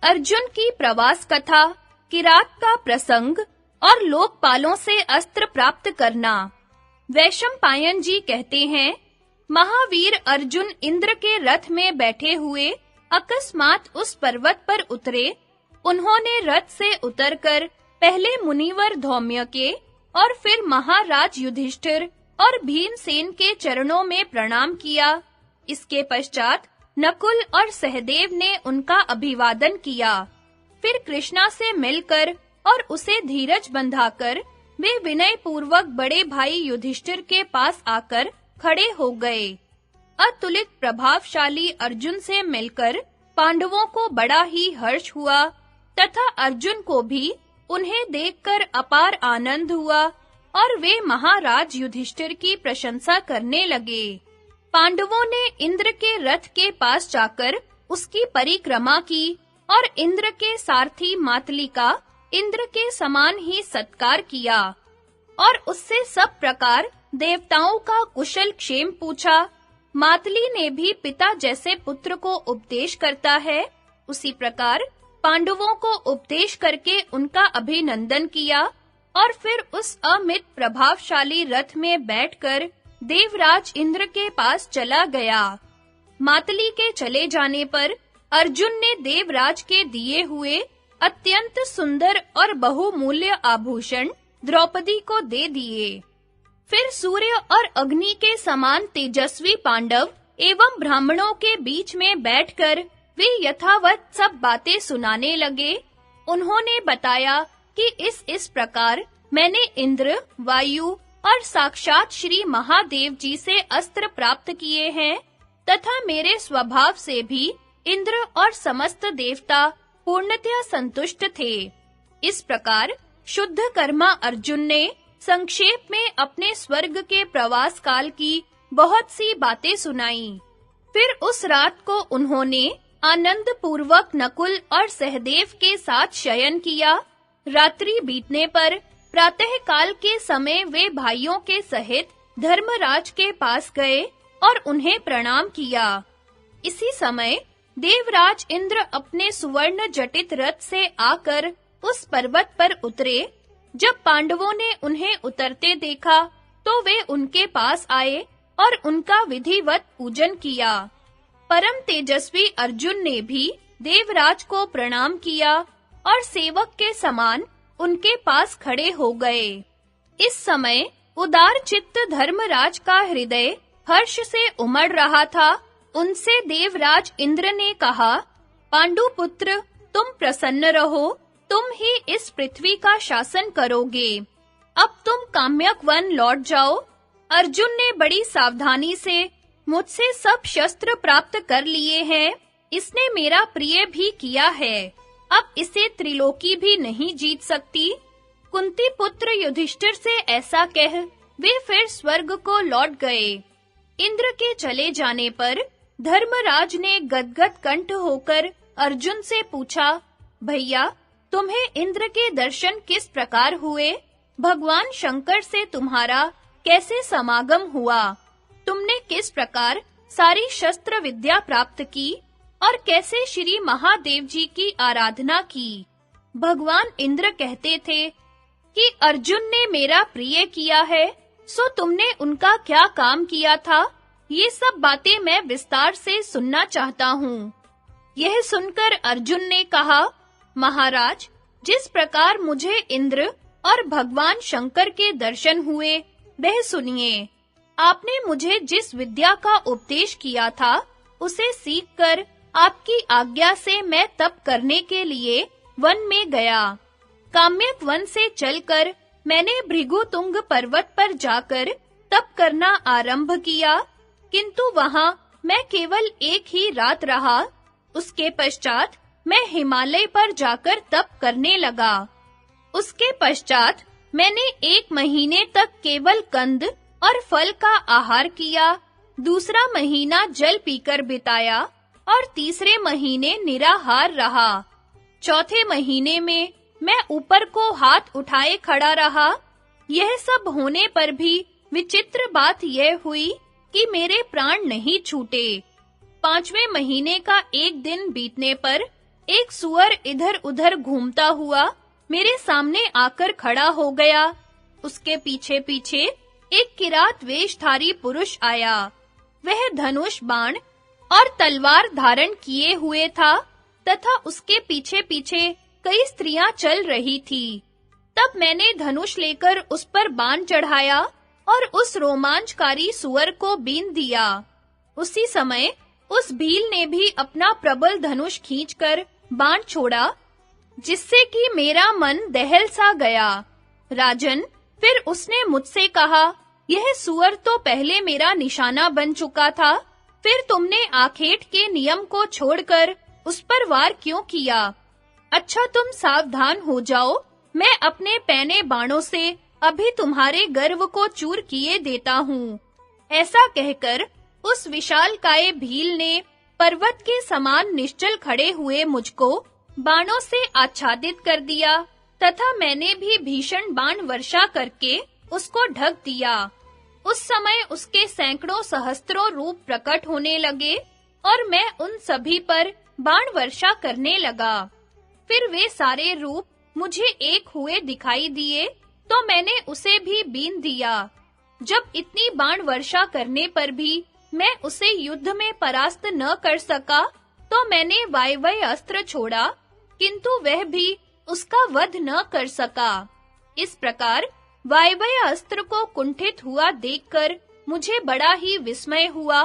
अर्जुन की प्रवास कथा, किरात का प्रसंग और लोकपालों से अस्त्र प्राप्त करना। वैशंपायन जी कहते हैं, महावीर अर्जुन इंद्र के रथ में बैठे हुए अकस्मात उस पर्वत पर उतरे। उन्होंने रथ से उतरकर पहले मुनिवर धौम्य के और फिर महाराज युधिष्ठिर और भीमसेन के चरणों में प्रणाम किया। इसके पश्चात नकुल और सहदेव ने उनका अभिवादन किया। फिर कृष्णा से मिलकर और उसे धीरज बंधाकर वे विनय पूर्वक बड़े भाई युधिष्ठिर के पास आकर खड़े हो गए। अतुलित प्रभावशाली अर्जुन से मिलकर पांडवों को बड़ा ही हर्ष हुआ तथा अर्जुन को भी उन्हें देखकर अपार आनंद हुआ और वे महाराज युधिष्ठिर की प्रशंसा करने लगे। पांडवों ने इंद्र के रथ के पास जाकर उसकी परिक्रमा की और इंद्र के सारथी मातली का इंद्र के समान ही सत्कार किया और उससे सब प्रकार देवताओं का कुशल क्षेम पूछा। मातली ने भी पिता जैसे पुत्र को उपदेश करता है, उसी प्रकार पांडवों को उपदेश करके उनका अभिनंदन किया और फिर उस अमित प्रभावशाली रथ में बैठकर देवराज इंद्र के पास चला गया। मातली के चले जाने पर अर्जुन ने देवराज के दिए हुए अत्यंत सुंदर और बहुमूल्य आभूषण द्रौपदी को दे दिए। फिर सूर्य और अग्नि के समान तेजस्वी पांडव एवं ब्राह्मणों के बीच में बैठकर वे यथावत सब बातें सुनाने लगे। उन्होंने बताया कि इस प्रकार मैंने इंद्र, वायु और साक्षात श्री महादेव जी से अस्त्र प्राप्त किए हैं तथा मेरे स्वभाव से भी इंद्र और समस्त देवता पूर्णतया संतुष्ट थे। इस प्रकार शुद्ध कर्मा अर्जुन ने संक्षेप में अपने स्वर्ग के प्रवास काल की बहुत सी बातें सुनाई। फिर उस रात को उन्होंने आनंद पूर्वक नकुल और सहदेव के साथ शयन किया। रात्रि बीतने पर प्रातः काल के समय वे भाइयों के सहित धर्मराज के पास गए और उन्हें प्रणाम किया। इसी समय देवराज इंद्र अपने सुवर्ण जटित रथ से आकर उस पर्वत पर उतरे। जब पांडवों ने उन्हें उतरते देखा तो वे उनके पास आए और उनका विधिवत पूजन किया। परम तेजस्वी अर्जुन ने भी देवराज को प्रणाम किया और सेवक के समान उनके पास खड़े हो गए। इस समय उदार चित्त धर्मराज का हृदय हर्ष से उमड़ रहा था। उनसे देवराज इंद्र ने कहा, पांडुपुत्र, तुम प्रसन्न रहो, तुम ही इस पृथ्वी का शासन करोगे। अब तुम काम्यक वन लौट जाओ। अर्जुन ने बड़ी सावधानी से मुझसे सब शस्त्र प्राप्त कर लिए हैं। इसने मेरा प्रिय भी किया है। अब इसे त्रिलोकी भी नहीं जीत सकती। कुंती पुत्र युधिष्ठिर से ऐसा कह वे फिर स्वर्ग को लौट गए। इंद्र के चले जाने पर धर्मराज ने गदगद कंठ होकर अर्जुन से पूछा, भैया, तुम्हें इंद्र के दर्शन किस प्रकार हुए? भगवान शंकर से तुम्हारा कैसे समागम हुआ? तुमने किस प्रकार सारी शस्त्र विद्या प्राप्त की और कैसे श्री महादेव जी की आराधना की? भगवान इंद्र कहते थे कि अर्जुन ने मेरा प्रिय किया है, सो तुमने उनका क्या काम किया था? ये सब बातें मैं विस्तार से सुनना चाहता हूँ। यह सुनकर अर्जुन ने कहा, महाराज, जिस प्रकार मुझे इंद्र और भगवान शंकर के दर्शन हुए, वह सुनिए। आपने मुझे जिस विद्या का उपदेश किया था, उसे सीखकर आपकी आज्ञा से मैं तप करने के लिए वन में गया। काम्यक वन से चलकर मैंने भृगुतुंग पर्वत पर जाकर तप करना आरंभ किया, किंतु वहां मैं केवल एक ही रात रहा। उसके पश्चात मैं हिमालय पर जाकर तप करने लगा। उसके पश्चात मैंने 1 महीने तक केवल कंद और फल का आहार किया, दूसरा महीना जल पीकर बिताया और तीसरे महीने निराहार रहा। चौथे महीने में मैं ऊपर को हाथ उठाए खड़ा रहा। यह सब होने पर भी विचित्र बात यह हुई कि मेरे प्राण नहीं छूटे। 5वें महीने का एक दिन बीतने पर एक सूअर इधर-उधर घूमता हुआ मेरे सामने आकर खड़ा हो गया। उसके पीछे-पीछे एक किरात वेशधारी पुरुष आया। वह धनुष, बाण और तलवार धारण किए हुए था तथा उसके पीछे-पीछे कई स्त्रियां चल रही थी। तब मैंने धनुष लेकर उस पर बाण चढ़ाया और उस रोमांचकारी सूअर को बीन दिया। उसी समय उस भील ने भी अपना प्रबल धनुष खींचकर बाण छोड़ा, जिससे कि मेरा मन दहल सा गया। राजन, फिर उसने मुझसे कहा, यह सूअर तो पहले मेरा निशाना बन चुका था, फिर तुमने आखेट के नियम को छोड़कर उस पर वार क्यों किया? अच्छा, तुम सावधान हो जाओ, मैं अपने पैने बाणों से अभी तुम्हारे गर्व को चूर किए देता हूँ। ऐसा कहकर उस विशालकाय भील ने पर्वत के समान निश्चल खड़े हुए मुझको बाणों से आच्छादित कर दिया तथा मैंने भी भीषण बाण वर्षा करके उसको ढक दिया। उस समय उसके सैकड़ों सहस्त्रों रूप प्रकट होने लगे और मैं उन सभी पर बाण वर्षा करने लगा। फिर वे सारे रूप मुझे एक हुए दिखाई दिए तो मैंने उसे भी बीन दिया। जब इतनी बाण वर्षा करने पर भी मैं उसे युद्ध में परास्त न कर सका तो मैंने वायव्य अस्त्र छोड़ा, किंतु वह भी उसका वध न कर सका। इस प्रकार वायव्य अस्त्र को कुंठित हुआ देखकर मुझे बड़ा ही विस्मय हुआ।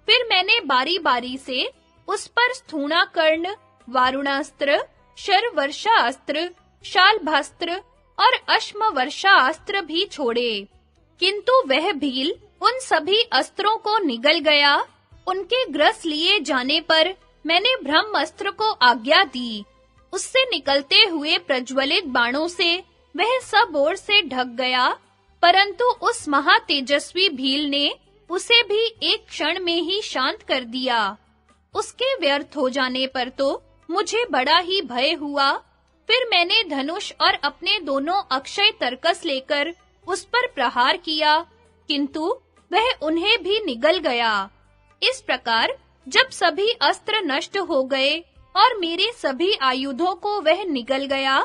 फिर मैंने बारी-बारी से उस पर स्थूणाकर्ण, वारुणास्त्र, शरवर्षा अस्त्र, शाल्भास्त्र और अश्मवर्षा अस्त्र भी छोड़े, किंतु वह भील उन सभी अस्त्रों को निगल गया। उनके ग्रस लिए जाने पर मैंने ब्रह्मास्त्र को आज्ञा दी। उससे निकलते हुए प्रज्वलित बाणों से वह सब ओर से ढक गया, परंतु उस महातेजस्वी भील ने उसे भी एक क्षण में ही शांत कर दिया। उसके व्यर्थ हो जाने पर तो मुझे बड़ा ही भय हुआ। फिर मैंने धनुष और अपने दोनों अक्षय तरकस लेकर उस पर प्रहार किया, किंतु वह उन्हें भी निगल गया। इस प्रकार जब सभी अस्त्र नष्ट हो गए और मेरे सभी आयुधों को वह निगल गया,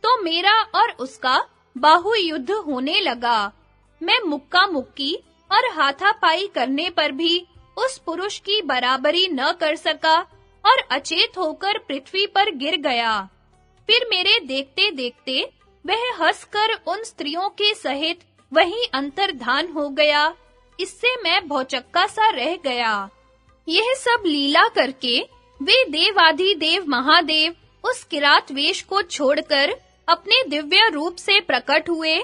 तो मेरा और उसका बाहु युद्ध होने लगा। मैं मुक्का मुक्की और हाथापाई करने पर भी उस पुरुष की बराबरी न कर सका और अचेत होकर पृथ्वी पर गिर गया। फिर मेरे देखते-देखते वह हंसकर उन स्त्रियों के सहित वहीं अंतर्धान हो गया। इससे मैं भौचक्का सा रह गया। यह सब लीला करके वे देवाधिदेव महादेव उस किरात वेश को छोड़कर अपने दिव्य रूप से प्रकट हुए।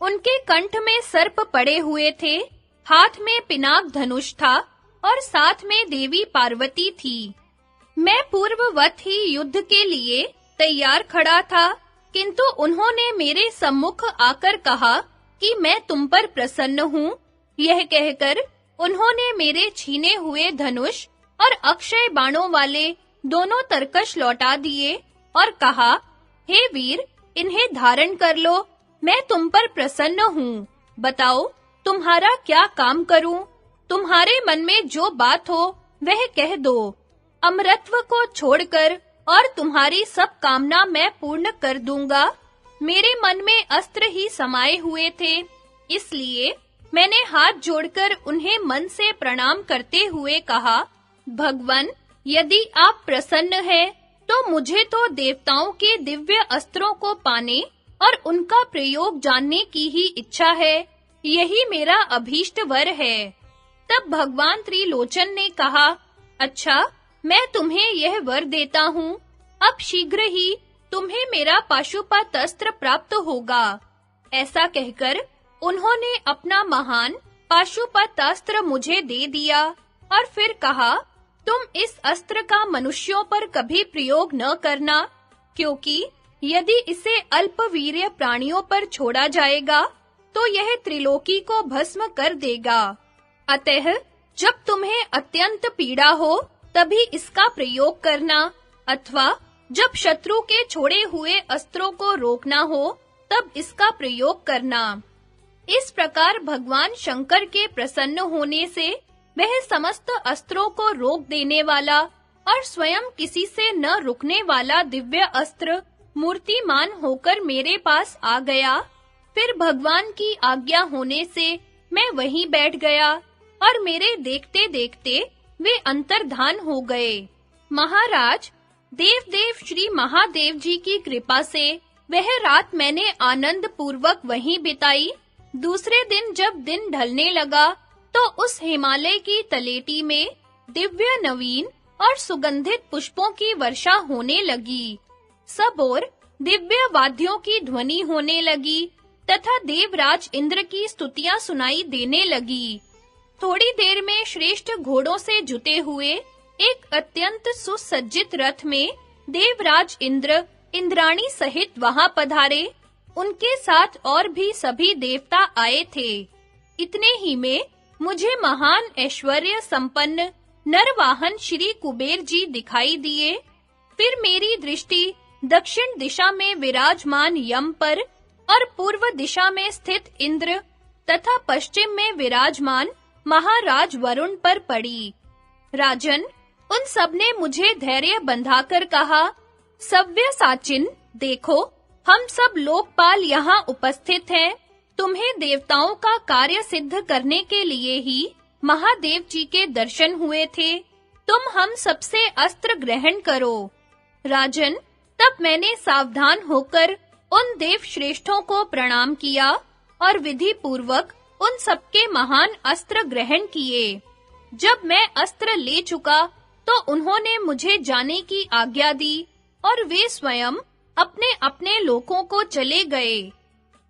उनके कंठ में सर्प पड़े हुए थे, हाथ में पिनाक धनुष था और साथ में देवी पार्वती थी। मैं पूर्ववत ही युद्ध के लिए तैयार खड़ा था, किंतु उन्होंने मेरे सम्मुख आकर कहा कि मैं तुम पर प्रसन्न हूँ। यह कहकर उन्होंने मेरे छीने हुए धनुष और अक्षय बाणों वाले दोनों तरकश लौटा दिए और कहा, हे वीर, इन्हें धारण कर लो, मैं तुम पर प्रसन्न हूँ। बताओ, तुम्हारा क्या काम करूँ? तुम्हारे मन में जो बात हो वह कह दो। अमरत्व को छोड़कर और तुम्हारी सब कामना मैं पूर्ण कर दूंगा। मेरे मन में अस्त्र ही समाये हुए थे, इसलिए मैंने हाथ जोड़कर उन्हें मन से प्रणाम करते हुए कहा, भगवन, यदि आप प्रसन्न हैं, तो मुझे तो देवताओं के दिव्य अस्त्रों को पाने और उनका प्रयोग जानने की ही इच्छा है। यही मेरा अभीष्ट वर है। तब भगवान त्रिलोचन ने कहा, अच्छा, मैं तुम्हें यह वर देता हूँ। अब शीघ्र ही तुम्हें मेरा पाशुपत अस्त्र प्राप्त होगा। ऐसा कहकर उन्होंने अपना महान पाशुपत अस्त्र मुझे दे दिया और फिर कहा, तुम इस अस्त्र का मनुष्यों पर कभी प्रयोग न करना, क्योंकि यदि इसे अल्पवीर्य प्राणियों पर छोड़ा जाएगा तो यह त्रिलोकी को भस्म कर देगा। अतः जब तुम्हें अत्यंत पीड़ा हो तभी इसका प्रयोग करना, अथवा जब शत्रु के छोड़े हुए अस्त्रों को रोकना हो तब इसका प्रयोग करना। इस प्रकार भगवान शंकर के प्रसन्न होने से वह समस्त अस्त्रों को रोक देने वाला और स्वयं किसी से न रुकने वाला दिव्य अस्त्र मूर्तिमान होकर मेरे पास आ गया। फिर भगवान की आज्ञा होने से मैं वहीं बैठ गया और मेरे देखते-देखते वे अंतर्धान हो गए। महाराज, देव श्री महादेव जी की कृपा से वह रात मैंने आनंद पूर्वक वहीं बिताई। दूसरे दिन जब दिन ढलने लगा तो उस हिमालय की तलेटी में दिव्य नवीन और सुगंधित पुष्पों की वर्षा होने लगी। सब ओर दिव्य वाद्यों की ध्वनि होने लगी तथा देवराज इंद्र की स्तुतियां सुनाई देने लगी। थोड़ी देर में श्रेष्ठ घोड़ों से जुते हुए एक अत्यंत सुसज्जित रथ में देवराज इंद्र इंद्राणी सहित वहां पधारे। उनके साथ और भी सभी देवता आए थे। इतने ही में मुझे महान ऐश्वर्य संपन्न नरवाहन श्री कुबेर जी दिखाई दिए। फिर मेरी दृष्टि दक्षिण दिशा में विराजमान यम पर और पूर्व दिशा में स्थित इंद्र तथा पश्चिम में विराजमान महाराज वरुण पर पड़ी। राजन, उन सब ने मुझे धैर्य बंधाकर कहा, सव्यसाचिन, देखो, हम सब लोकपाल यहाँ उपस्थित हैं। तुम्हें देवताओं का कार्य सिद्ध करने के लिए ही महादेव जी के दर्शन हुए थे। तुम हम सबसे अस्त्र ग्रहण करो। राजन, तब मैंने सावधान होकर उन देव श्रेष्ठों को प्रणाम किया और विधि पूर्वक उन सबके महान अस्त्र ग्रहण किए। जब मैं अस्त्र ले चुका तो उन्होंने मुझे जाने की आज्ञा दी और वे स्वयं अपने-अपने लोकों को चले गए।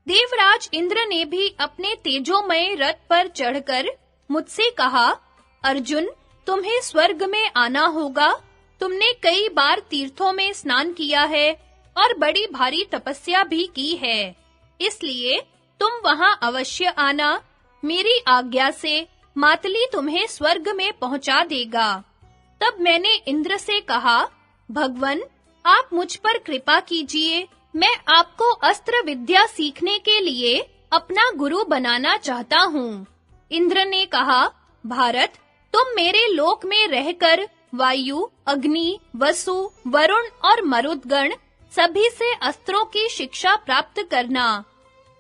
देवराज इंद्र ने भी अपने तेजोमय रथ पर चढ़कर मुझसे कहा, अर्जुन, तुम्हें स्वर्ग में आना होगा। तुमने कई बार तीर्थों में स्नान किया है और बड़ी भारी तपस्या भी की है। इसलिए तुम वहां अवश्य आना। मेरी आज्ञा से मातली तुम्हें स्वर्ग में पहुंचा देगा। तब मैंने इंद्र से कहा, भगवन, आप मुझ पर कृपा कीजिए। मैं आपको अस्त्र विद्या सीखने के लिए अपना गुरु बनाना चाहता हूँ। इंद्र ने कहा, भारत, तुम मेरे लोक में रहकर वायु, अग्नि, वसु, वरुण और मरुदगण सभी से अस्त्रों की शिक्षा प्राप्त करना।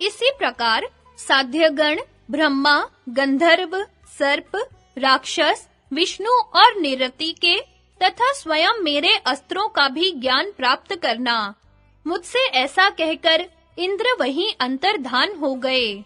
इसी प्रकार साध्यगण, ब्रह्मा, गंधर्व, सर्प, राक्षस, विष्णु और निरति के तथा स्वयं मेरे अस्त्रों का भी ज्ञान प्राप्त करना। मुझसे ऐसा कहकर इंद्र वहीं अंतर्धान हो गए।